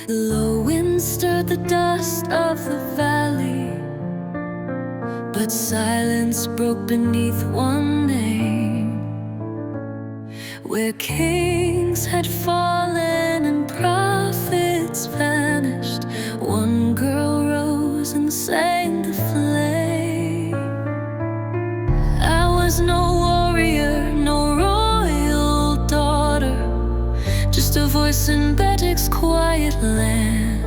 Low wind stirred the dust of the valley, but silence broke beneath one name. Where kings had fallen and prophets vanished, one girl rose and sang the flame. I was no warrior, no royal daughter, just a voice in Bedek's quiet land.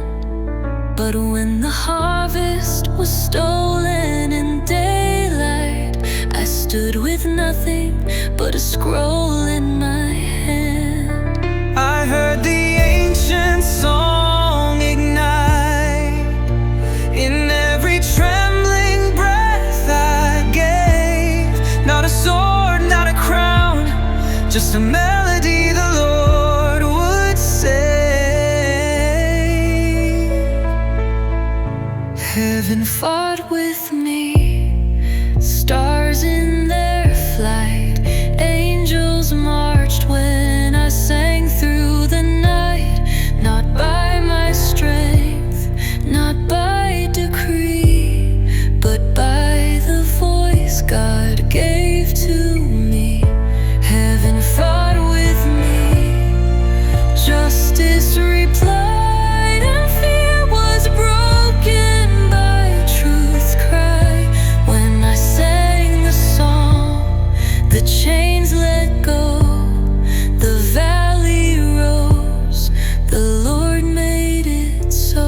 But when the harvest was stolen in daylight, I stood with nothing but a scroll in my hand. I heard the ancient song ignite in every trembling breath I gave. Not a sword, not a crown, just a melody the Lord would save. Heaven fought with me, stars in their flight, angels marched when I sang through the night. Not by my strength, not by decree, but by the voice God gave to me. Heaven fought with me, justice replied, and fear was broken by truth's cry. When I sang the song, the chains let go, the valley rose, the Lord made it so.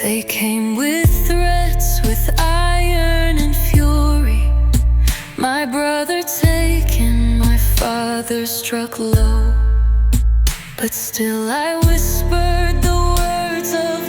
They came with threats, with iron and fury. My brother taken, my father struck low. But still I whispered the words of